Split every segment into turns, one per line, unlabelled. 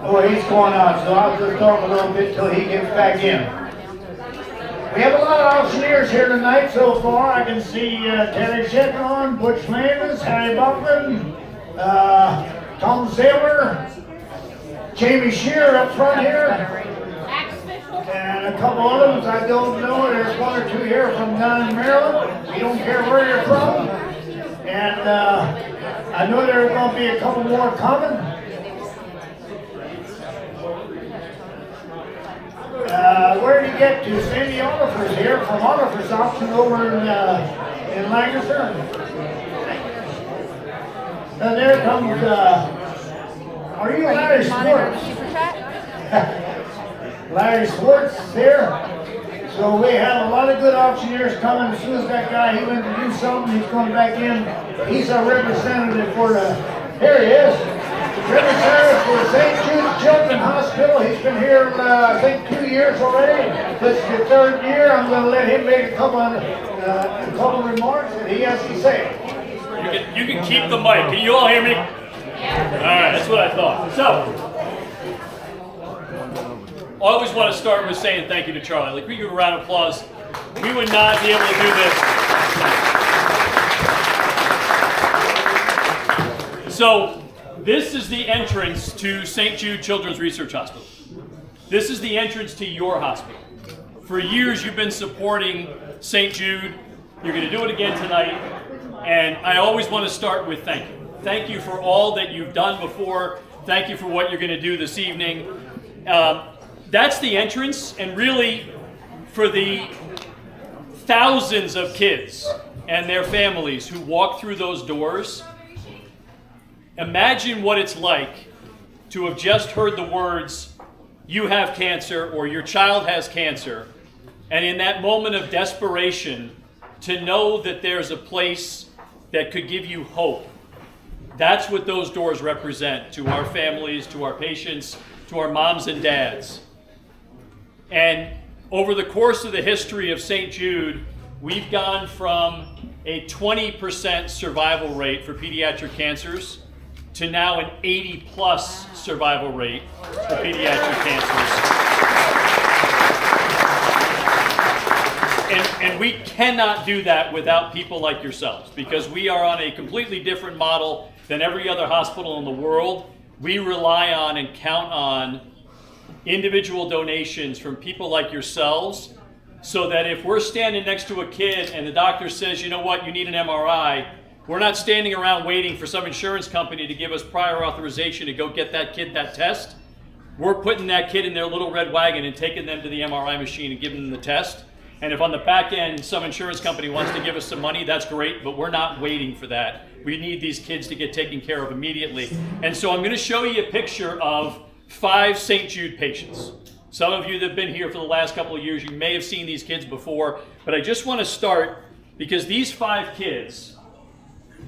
Oh, he's going out, so I'll just talk a little bit till he gets back in. We have a lot of auctioneers here tonight so far. I can see Terry Shetron, Butch Landis, Harry Buckland, Tom Saylor, Jamie Shear up front here, and a couple others I don't know. There's one or two here from down in Maryland. We don't care where you're from. And I know there's going to be a couple more coming. Where did you get to? Sandy Oliver's here from Oliver's Auction over in Lancaster. And there comes, are you Larry Swartz? Larry Swartz here. So we have a lot of good auctioneers coming. As soon as that guy, he went to do something, he's going back in. He's a representative for the, here he is, representative for the St. Jude Children's Hospital. He's been here, I think, 2 years already. This is the third year. I'm going to let him make a couple of remarks that he has to say.
You can keep the mic. Can you all hear me? Yeah. All right, that's what I thought. So, I always want to start with saying thank you to Charlie. Like, we give a round of applause. We would not be able to do this. So, this is the entrance to St. Jude Children's Research Hospital. This is the entrance to your hospital. For years, you've been supporting St. Jude. You're going to do it again tonight. And I always want to start with thank you. Thank you for all that you've done before. Thank you for what you're going to do this evening. That's the entrance, and really for the thousands of kids and their families who walk through those doors, imagine what it's like to have just heard the words, "You have cancer," or "Your child has cancer," and in that moment of desperation, to know that there's a place that could give you hope. That's what those doors represent to our families, to our patients, to our moms and dads. And over the course of the history of St. Jude, we've gone from a 20% survival rate for pediatric cancers to now an 80+ survival rate for pediatric cancers. And we cannot do that without people like yourselves, because we are on a completely different model than every other hospital in the world. We rely on and count on individual donations from people like yourselves, so that if we're standing next to a kid and the doctor says, you know what, you need an MRI, we're not standing around waiting for some insurance company to give us prior authorization to go get that kid that test. We're putting that kid in their little red wagon and taking them to the MRI machine and giving them the test. And if on the back end some insurance company wants to give us some money, that's great, but we're not waiting for that. We need these kids to get taken care of immediately. And so I'm going to show you a picture of 5 St. Jude patients. Some of you that have been here for the last couple of years, you may have seen these kids before, but I just want to start because these 5 kids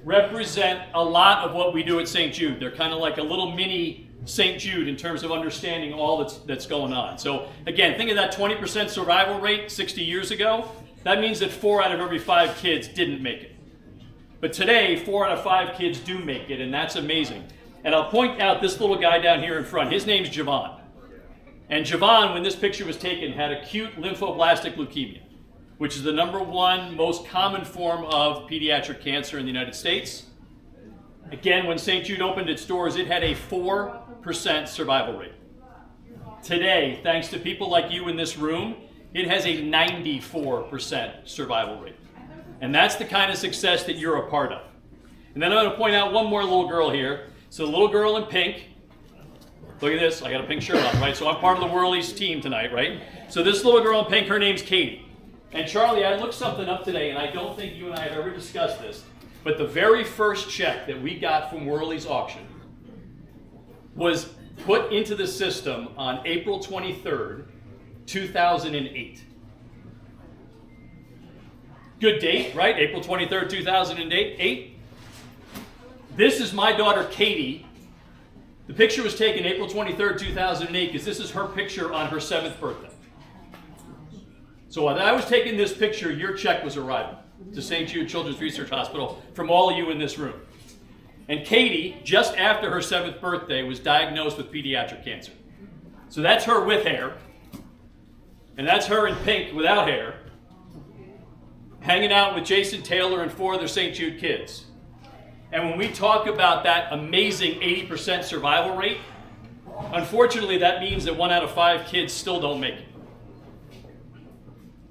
represent a lot of what we do at St. Jude. They're kind of like a little mini St. Jude in terms of understanding all that's going on. So again, think of that 20% survival rate 60 years ago. That means that 4 out of every 5 kids didn't make it. But today, 4 out of 5 kids do make it, and that's amazing. And I'll point out this little guy down here in front. His name's Javon. And Javon, when this picture was taken, had acute lymphoblastic leukemia, which is the #1 most common form of pediatric cancer in the United States. Again, when St. Jude opened its doors, it had a 4% survival rate. Today, thanks to people like you in this room, it has a 94% survival rate. And that's the kind of success that you're a part of. And then I'm going to point out one more little girl here. So the little girl in pink, look at this, I got a pink shirt on, right? So I'm part of the Wehrly's team tonight, right? So this little girl in pink, her name's Katie. And Charlie, I looked something up today, and I don't think you and I have ever discussed this, but the very first check that we got from Wehrly's auction was put into the system on April 23rd, 2008. Good date, right? April 23rd, 2008. This is my daughter, Katie. The picture was taken April 23rd, 2008, because this is her picture on her 7th birthday. So when I was taking this picture, your check was arriving to St. Jude Children's Research Hospital from all of you in this room. And Katie, just after her 7th birthday, was diagnosed with pediatric cancer. So that's her with hair, and that's her in pink without hair, hanging out with Jason Taylor and 4 other St. Jude kids. And when we talk about that amazing 80% survival rate, unfortunately that means that 1 out of 5 kids still don't make it.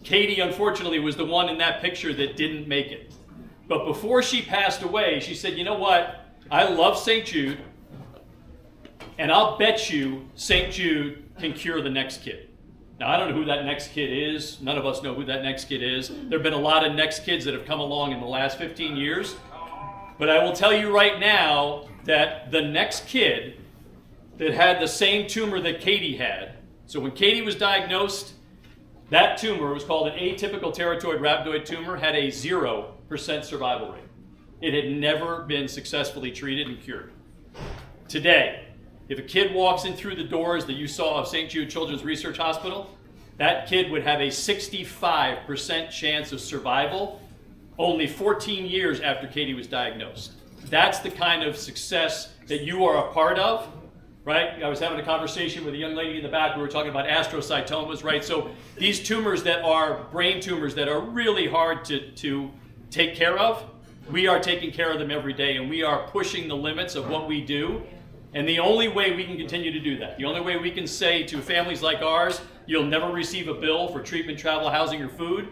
Katie, unfortunately, was the one in that picture that didn't make it. But before she passed away, she said, you know what? I love St. Jude, and I'll bet you St. Jude can cure the next kid. Now, I don't know who that next kid is. None of us know who that next kid is. There have been a lot of next kids that have come along in the last 15 years. But I will tell you right now that the next kid that had the same tumor that Katie had, so when Katie was diagnosed, that tumor was called an atypical teratoid rhabdoid tumor, had a 0% survival rate. It had never been successfully treated and cured. Today, if a kid walks in through the doors that you saw of St. Jude Children's Research Hospital, that kid would have a 65% chance of survival only 14 years after Katie was diagnosed. That's the kind of success that you are a part of, right? I was having a conversation with a young lady in the back. We were talking about astrocytomas, right? So these tumors that are brain tumors that are really hard to take care of, we are taking care of them every day, and we are pushing the limits of what we do. And the only way we can continue to do that, the only way we can say to families like ours, you'll never receive a bill for treatment, travel, housing, or food,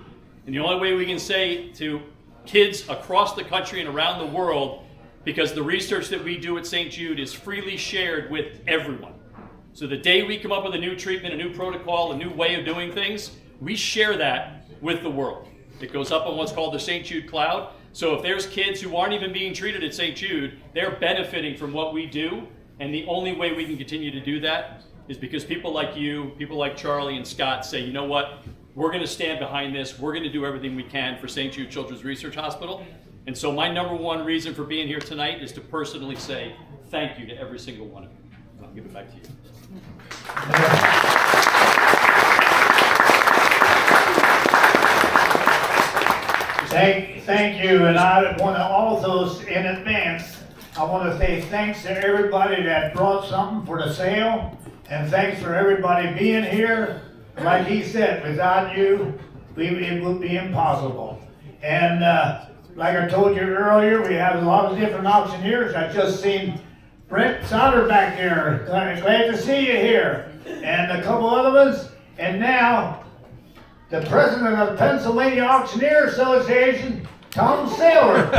and the only way we can say to kids across the country and around the world, because the research that we do at St. Jude is freely shared with everyone. So the day we come up with a new treatment, a new protocol, a new way of doing things, we share that with the world. It goes up on what's called the St. Jude cloud. So if there's kids who aren't even being treated at St. Jude, they're benefiting from what we do. And the only way we can continue to do that is because people like you, people like Charlie and Scott say, you know what, we're going to stand behind this. We're going to do everything we can for St. Jude Children's Research Hospital. And so my number one reason for being here tonight is to personally say thank you to every single one of you. I'll give it back to you.
Thank you, and I want to also, in advance, I want to say thanks to everybody that brought something for the sale, and thanks for everybody being here. Like he said, without you, it would be impossible. And like I told you earlier, we have a lot of different auctioneers. I just seen Brent Sauter back there. Glad to see you here. And a couple other ones. And now, the president of the Pennsylvania Auctioneer Association, Tom Saylor.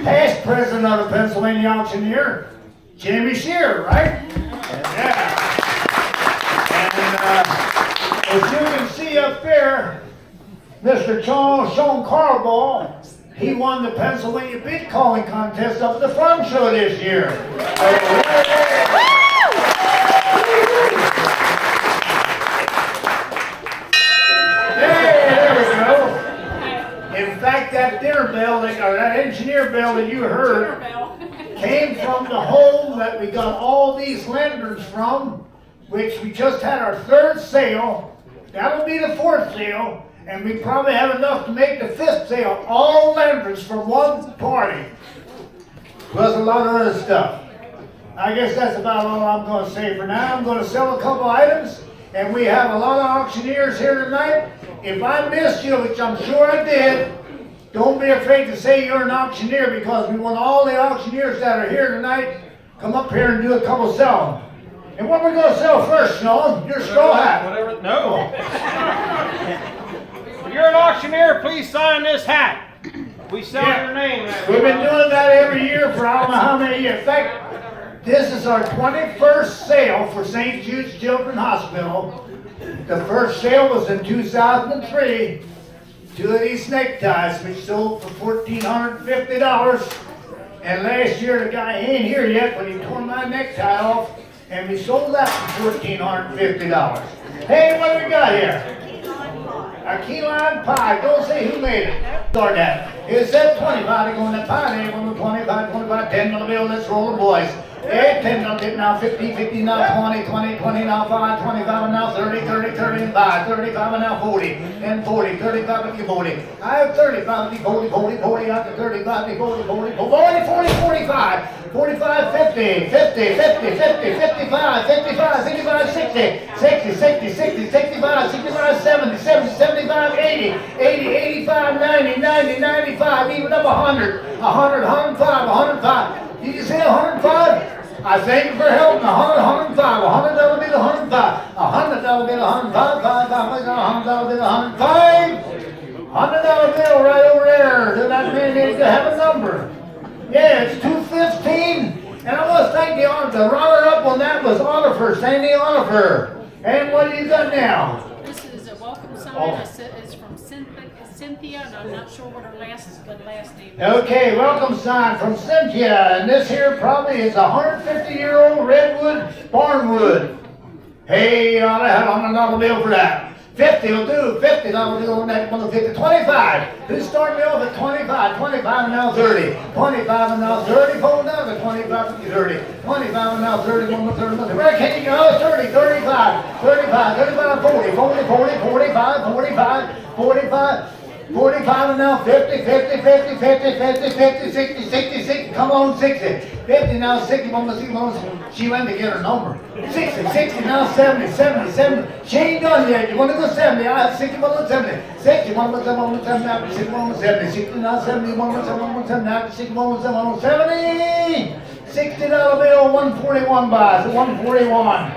Past president of the Pennsylvania Auctioneer, Jamie Shearer, right? Yeah. And as you can see up there, Mr. Sean Carball, he won the Pennsylvania bid calling contest up at the farm show this year. There we go. In fact, that dinner bell, or that engineer bell that you heard, came from the home that we got all these lenders from, which we just had our 3rd sale. That'll be the 4th sale. And we probably have enough to make the 5th sale. All lenders from one party. Plus a lot of other stuff. I guess that's about all I'm going to say for now. I'm going to sell a couple items. And we have a lot of auctioneers here tonight. If I missed you, which I'm sure I did, don't be afraid to say you're an auctioneer, because we want all the auctioneers that are here tonight come up here and do a couple selling. And what we're going to sell first, Sean? Your straw hat.
Whatever. No. If you're an auctioneer, please sign this hat. We sell your name.
We've been doing that every year for I don't know how many years. In fact, this is our 21st sale for St. Jude's Children's Hospital. The first sale was in 2003. 2 of these snake ties, which sold for $1,450. And last year, the guy ain't here yet, but he tore my necktie off, and we sold that for $1,450. Hey, what do we got here? A key lime pie. Don't say who made it. Start that. It said 25 to go in that pie. They went with 25, 10 on the bill. Let's roll the boys. Yeah, 10 now, 10 now, 50, 50 now, 20, 20, 20 now, 5, 25 now, 30, 30, 30 and 5, 35 now, 40, and 40, 35 and 40. I have 35, 40, 40, 40, I have 35, 40, 40, 40, 40, 45, 45, 50, 50, 50, 50, 55, 55, 55, 60, 60, 60, 60, 65, 65, 70, 70, 75, 80, 80, 85, 90, 90, 95, even up 100, 100, 105, 105. Did you say 105? I thank you for helping. 100, 105. 100 that'll be the 105. 100 that'll be the 105. 100 that'll be the 105. $100 bill right over there. So that man needs to have a number. Yeah, it's 215. And I want to thank the runner-up on that was Oliver, Sandy Oliver. And what do you got now?
This is a welcome sign. It's from Cynthia, and I'm not sure what her last name is.
Okay, welcome sign from Cynthia. And this here probably is a 150-year-old redwood barnwood. Hey, you ought to have $100 bill for that. 50 will do. $50 bill on that one. 50. 25. Who's starting me off at 25? 25 and now 30. 25 and now 30. Hold down to 25 and 30. 25 and now 30. 30. Where can you go? 30, 35, 35, 35, 40, 40, 40, 45, 45, 45. 45 and now 50, 50, 50, 50, 50, 50, 60, 60, 60, come on, 60. 50 now, 60, 60, she went to get her number. 60, 60 now, 70, 70, 70. She ain't done yet. You want to go 70? I have 61, 70. 61, 70, 70, 61, 70, 60 now, 70, 1, 7, 61, 7, 70. $60 bill, 141 buys, 141.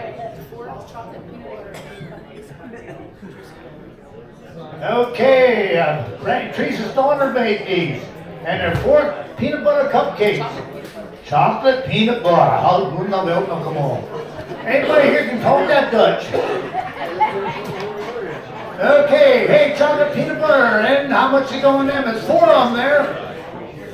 Okay, Teresa's daughter made these, and they're 4 peanut butter cupcakes. Chocolate peanut butter. How good now, come on. Anybody here can talk that Dutch? Okay, hey, chocolate peanut butter, and how much you going in? There's 4 on there.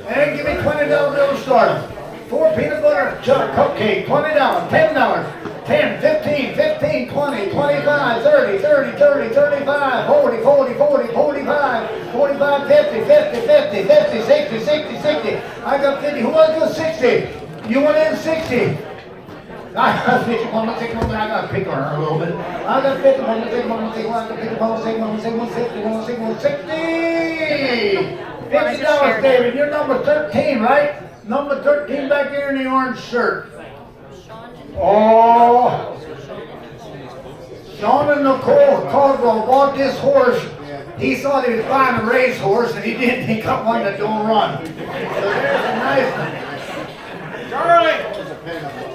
And give me $20 bill to start them. 4 peanut butter cupcake, $20, $10. 10, 15, 15, 20, 25, 30, 30, 30, 35, 40, 40, 40, 45, 45, 50, 50, 50, 50, 60, 60, 60. I got 50. Who wants to go 60? You want in 60? I got 50. I got to pick on her a little bit. I got 50. I got 50. $50, David. You're number 13, right? Number 13 back here in the orange shirt. Oh, Sean and Nicole Caldwell bought this horse. He thought he was buying a racehorse, and he didn't. He got one that don't run. So there's a nice one.
Charlie,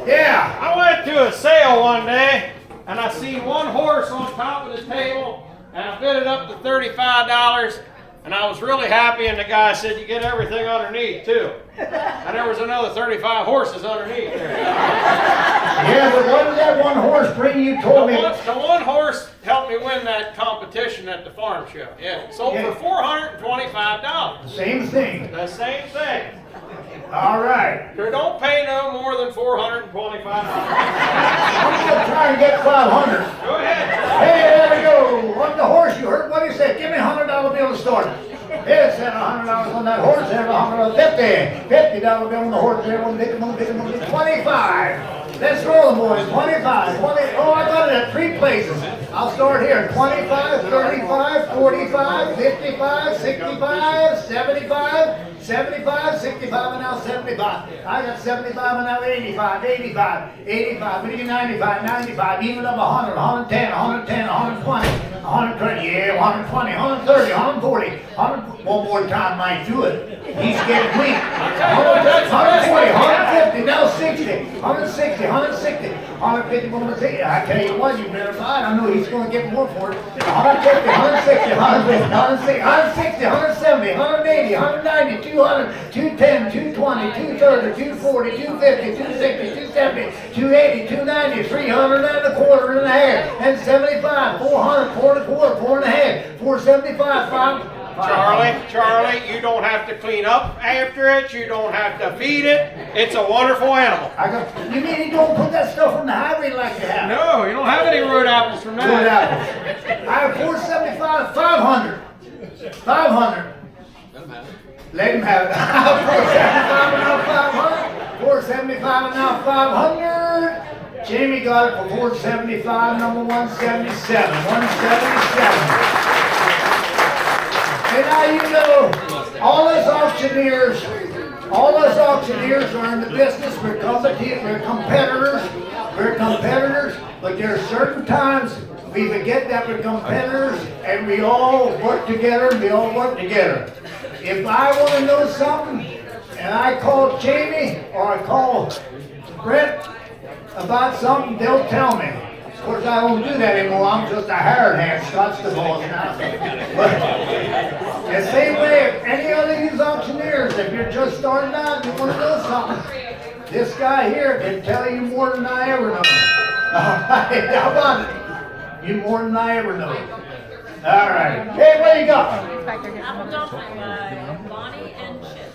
Yeah.
I went to a sale one day, and I see one horse on top of the table, and I bid it up to $35, and I was really happy, and the guy said, you get everything underneath, too. And there was another 35 horses underneath there.
Yeah, but what did that one horse bring you? Told me.
The one horse helped me win that competition at the farm show. Yeah, sold for $425.
Same thing.
The same thing.
All right.
You don't pay no more than $425.
I'm gonna try and get 500.
Go ahead.
Hey, there we go. What the horse you heard? What he said? Give me $100 bill to start. It said $100 on that horse. There, $100, $50 bill on the horse. There, 25. Let's roll them, boys. 25, 20. Oh, I got it at 3 places. I'll start here. 25, 35, 45, 55, 65, 75. 75, 65, and now 75. I got 75, and now 85, 85, 85, 95, 95, even up 100, 110, 110, 120, 120, yeah, 120, 130, 140, 100. One more time might do it. He's getting weak. 120, 150, now 60, 160, 160, 150, 160. I tell you what, you better buy it. I know he's going to get more for it. 150, 160, 150, 160, 160, 170, 180, 190, 200, 210, 220, 230, 240, 250, 260, 270, 280, 290, 300 and a quarter and a half, and 75, 400, 4 and a quarter, 4 and a half, 475, 5.
Charlie, you don't have to clean up after it. You don't have to feed it. It's a wonderful animal.
You mean you don't put that stuff on the highway like you have?
No, you don't have any road apples from that.
Road apples. I have 475, 500. 500. Let him have it. 475 and now 500. $475 and now $500. Jamie got it for $475, number 177. 177. And now you know, all us auctioneers are in the business. We're competitors, but there are certain times we forget that we're competitors and we all work together. If I want to know something and I call Jamie or I call Brett about something, they'll tell me. Of course, I don't do that anymore. I'm just a hired hand, Scott's the boss now. But the same way, if any other of these auctioneers, if you're just starting out and you want to know something, this guy here can tell you more than I ever know. How about it? You more than I ever know. All right. Hey, what do you got?
Apple dumpling by Bonnie and Chip.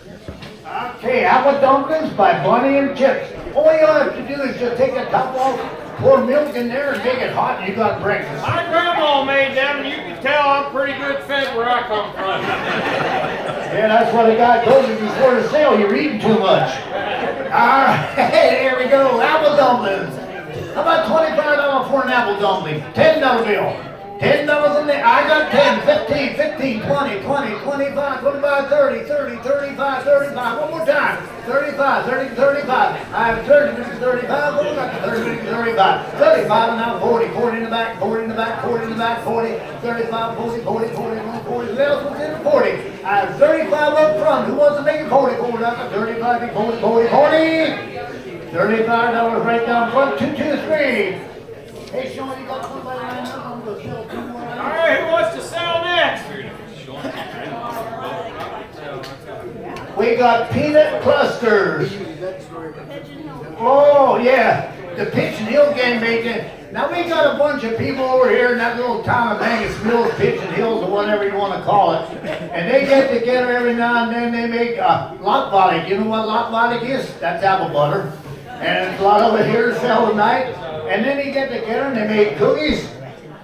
Okay, apple dumplings by Bunny and Chips. All you have to do is just take the top off, pour milk in there, and make it hot, and you got breakfast.
My grandma made them, and you can tell I'm pretty good fed where I come from.
Yeah, that's what the guy told me before the sale. You're eating too much. All right, there we go. Apple dumplings. How about $25 for an apple dumpling? $10 bill. $10 in there. I got 10, 15, 15, 20, 20, 25, 25, 30, 30, 35, 35. One more time. 35, 30, 35. I have 30 minutes, 35. What we got? 30 minutes, 35. 35 and now 40. 40 in the back, 40 in the back, 40 in the back, 40, 35, 40, 40, 41, 40. Who else was in the 40? I have 35 up front. Who wants to make it 40? 40, I got 35, 40, 40, 40. $35 right down front. 2, 2, 3. Hey, Sean, you got somebody lined up? I'm going to sell 2 more.
All right, who wants to sell next?
We got peanut clusters. Oh, yeah. The Pigeon Hill gang made it. Now, we got a bunch of people over here in that little town of Angus Mills, Pigeon Hills, or whatever you want to call it. And they get together every now and then. They make lock You know what lock is? That's apple butter. And a lot of it here to sell tonight. And then they get together and they make cookies.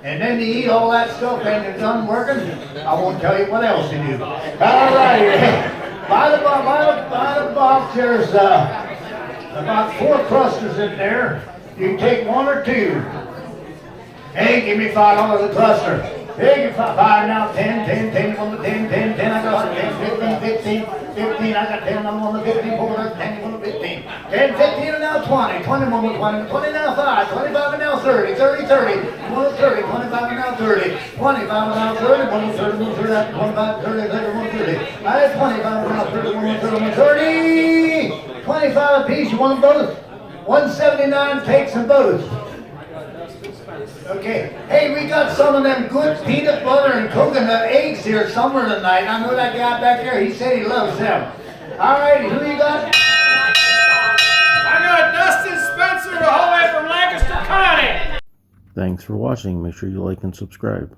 And then they eat all that stuff and they're done working. I won't tell you what else they do. All right. By the box, there's about 4 clusters in there. You can take 1 or 2. Hey, give me $5 a cluster. Hey, give 5 now, 10, 10, 10, 1 to 10, 10, 10, I got 10, 15, 15, 15, I got 10, I'm on the 15, 4, 10, 1 to 15, 10, 15, and now 20, 21 to 20, 20 now 5, 25 and now 30, 30, 30, 1 to 30, 25 and now 30, 25 and now 30, 1 to 30, 1 to 30, 25, 30, 30, 1 to 30, I have 25 and now 30, 1 to 30, 1 to 30, 25 apiece, you want them both? 179 takes them both. Okay. Hey, we got some of them good peanut butter and coconut eggs here somewhere tonight. I know that guy back there, he said he loves them. All right, who you got?
I got Dustin Spencer the whole way from Lancaster County.
Thanks for watching. Make sure you like and subscribe.